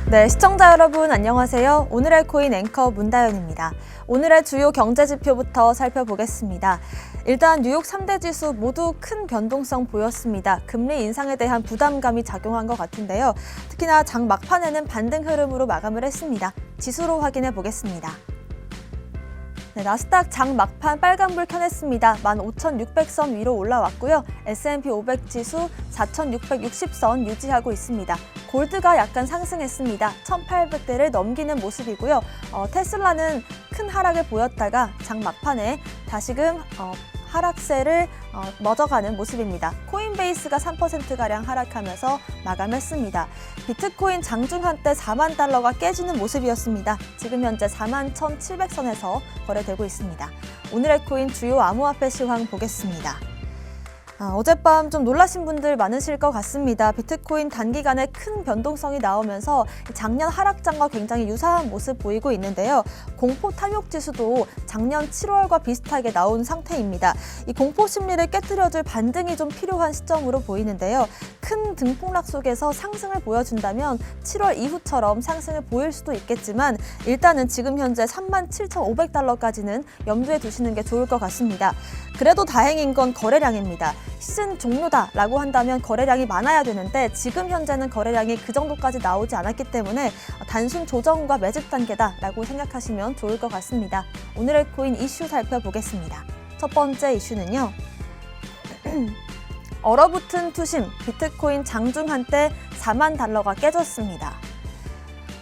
네, 시청자 여러분 안녕하세요. 오늘의 코인 앵커 문다연입니다. 오늘의 주요 경제 지표부터 살펴보겠습니다. 일단 뉴욕 3대 지수 모두 큰 변동성 보였습니다. 금리 인상에 대한 부담감이 작용한 것 같은데요. 특히나 장 막판에는 반등 흐름으로 마감을 했습니다. 지수로 확인해 보겠습니다. 네, 나스닥 장 막판 빨간불 켜냈습니다. 15,600선 위로 올라왔고요. S&P 500 지수 4,660선 유지하고 있습니다. 골드가 약간 상승했습니다. 1,800대를 넘기는 모습이고요. 테슬라는 큰 하락을 보였다가 장 막판에 다시금 하락세를 멎어가는 모습입니다. 코인베이스가 3%가량 하락하면서 마감했습니다. 비트코인 장중 한때 4만 달러가 깨지는 모습이었습니다. 지금 현재 41,700선에서 거래되고 있습니다. 오늘의 코인 주요 암호화폐 시황 보겠습니다. 어젯밤 좀 놀라신 분들 많으실 것 같습니다. 비트코인 단기간에 큰 변동성이 나오면서 작년 하락장과 굉장히 유사한 모습 보이고 있는데요. 공포 탐욕 지수도 작년 7월과 비슷하게 나온 상태입니다. 이 공포 심리를 깨트려줄 반등이 좀 필요한 시점으로 보이는데요. 큰 등폭락 속에서 상승을 보여준다면 7월 이후처럼 상승을 보일 수도 있겠지만 일단은 지금 현재 37,500달러까지는 염두에 두시는 게 좋을 것 같습니다. 그래도 다행인 건 거래량입니다. 시즌 종료다라고 한다면 거래량이 많아야 되는데 지금 현재는 거래량이 그 정도까지 나오지 않았기 때문에 단순 조정과 매집 단계다라고 생각하시면 좋을 것 같습니다. 오늘의 코인 이슈 살펴보겠습니다. 첫 번째 이슈는요. 얼어붙은 투심, 비트코인 장중 한때 4만 달러가 깨졌습니다.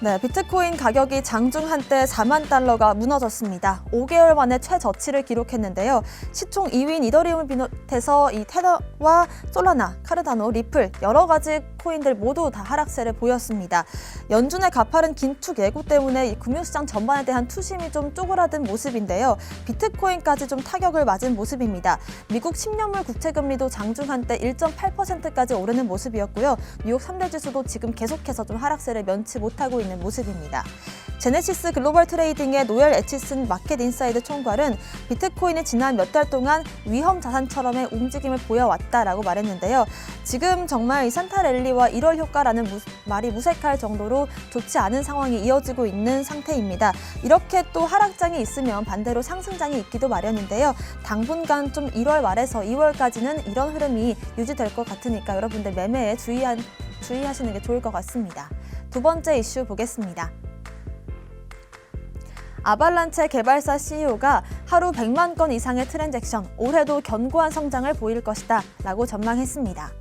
네, 비트코인 가격이 장중 한때 4만 달러가 무너졌습니다. 5개월 만에 최저치를 기록했는데요. 시총 2위인 이더리움을 비롯해서 이 테더와 솔라나, 카르다노, 리플 여러 가지 코인들 모두 다 하락세를 보였습니다. 연준의 가파른 긴축 예고 때문에 이 금융시장 전반에 대한 투심이 좀 쪼그라든 모습인데요. 비트코인까지 좀 타격을 맞은 모습입니다. 미국 10년물 국채금리도 장중 한때 1.8%까지 오르는 모습이었고요. 뉴욕 3대 지수도 지금 계속해서 좀 하락세를 면치 못하고 있는 모습입니다. 제네시스 글로벌 트레이딩의 노엘 에치슨 마켓 인사이드 총괄은 비트코인이 지난 몇 달 동안 위험 자산처럼의 움직임을 보여왔다라고 말했는데요. 지금 정말 이 산타랠리와 1월 효과라는 말이 무색할 정도로 좋지 않은 상황이 이어지고 있는 상태입니다. 이렇게 또 하락장이 있으면 반대로 상승장이 있기도 마련인데요. 당분간 좀 1월 말에서 2월까지는 이런 흐름이 유지될 것 같으니까 여러분들 매매에 주의하시는 게 좋을 것 같습니다. 두 번째 이슈 보겠습니다. 아발란체 개발사 CEO가 하루 100만 건 이상의 트랜잭션, 올해도 견고한 성장을 보일 것이다 라고 전망했습니다.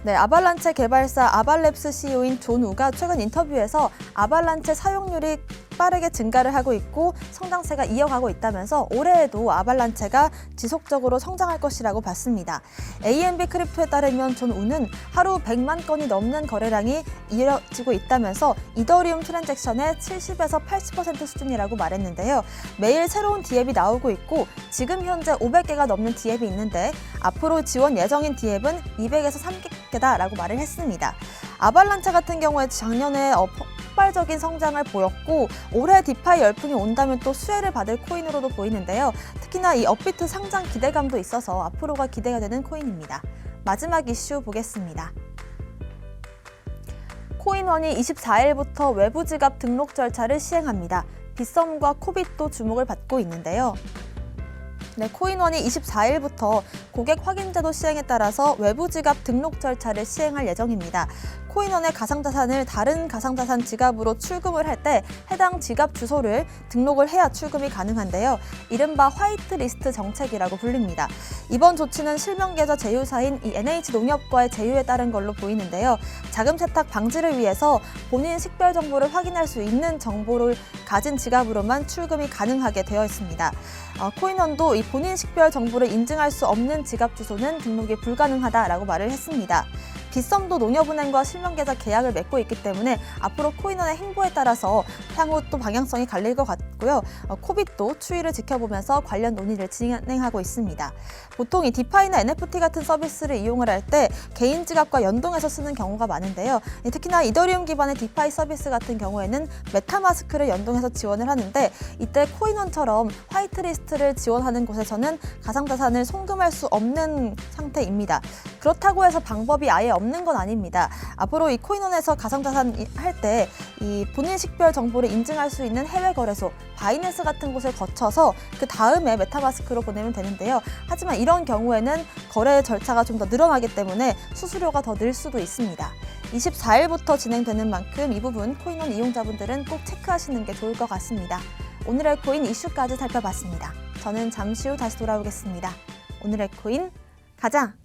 네, 아발란체 개발사 아발랩스 CEO인 존 우가 최근 인터뷰에서 아발란체 사용률이 빠르게 증가를 하고 있고 성장세가 이어가고 있다면서 올해에도 아발란체가 지속적으로 성장할 것이라고 봤습니다. AMB 크립토에 따르면 존 우는 하루 100만 건이 넘는 거래량이 이어지고 있다면서 이더리움 트랜잭션의 70에서 80% 수준이라고 말했는데요. 매일 새로운 디앱이 나오고 있고 지금 현재 500개가 넘는 디앱이 있는데 앞으로 지원 예정인 디앱은 200에서 300개다라고 말을 했습니다. 아발란체 같은 경우에 작년에 폭발적인 성장을 보였고 올해 디파이 열풍이 온다면 또 수혜를 받을 코인으로도 보이는데요. 특히나 이 업비트 상장 기대감도 있어서 앞으로가 기대가 되는 코인입니다. 마지막 이슈 보겠습니다. 코인원이 24일부터 외부 지갑 등록 절차를 시행합니다. 빗썸과 코빗도 주목을 받고 있는데요. 네, 코인원이 24일부터 고객 확인제도 시행에 따라서 외부 지갑 등록 절차를 시행할 예정입니다. 코인원의 가상자산을 다른 가상자산 지갑으로 출금을 할 때 해당 지갑 주소를 등록을 해야 출금이 가능한데요. 이른바 화이트리스트 정책이라고 불립니다. 이번 조치는 실명계좌 제휴사인 이 NH농협과의 제휴에 따른 걸로 보이는데요. 자금 세탁 방지를 위해서 본인 식별 정보를 확인할 수 있는 정보를 가진 지갑으로만 출금이 가능하게 되어 있습니다. 코인원도 이 본인 식별 정보를 인증할 수 없는 지갑 주소는 등록이 불가능하다라고 말을 했습니다. 빗썸도 농협은행과 실명계좌 계약을 맺고 있기 때문에 앞으로 코인원의 행보에 따라서 향후 또 방향성이 갈릴 것 같고 있고요. 코빗도 추이를 지켜보면서 관련 논의를 진행하고 있습니다. 보통 이 디파이나 NFT 같은 서비스를 이용을 할 때 개인 지갑과 연동해서 쓰는 경우가 많은데요. 특히나 이더리움 기반의 디파이 서비스 같은 경우에는 메타마스크를 연동해서 지원을 하는데 이때 코인원처럼 화이트리스트를 지원하는 곳에서는 가상자산을 송금할 수 없는 상태입니다. 그렇다고 해서 방법이 아예 없는 건 아닙니다. 앞으로 이 코인원에서 가상자산 할 때 이 본인 식별 정보를 인증할 수 있는 해외 거래소, 바이낸스 같은 곳을 거쳐서 그 다음에 메타마스크로 보내면 되는데요. 하지만 이런 경우에는 거래 절차가 좀 더 늘어나기 때문에 수수료가 더 늘 수도 있습니다. 24일부터 진행되는 만큼 이 부분 코인원 이용자분들은 꼭 체크하시는 게 좋을 것 같습니다. 오늘의 코인 이슈까지 살펴봤습니다. 저는 잠시 후 다시 돌아오겠습니다. 오늘의 코인 가자!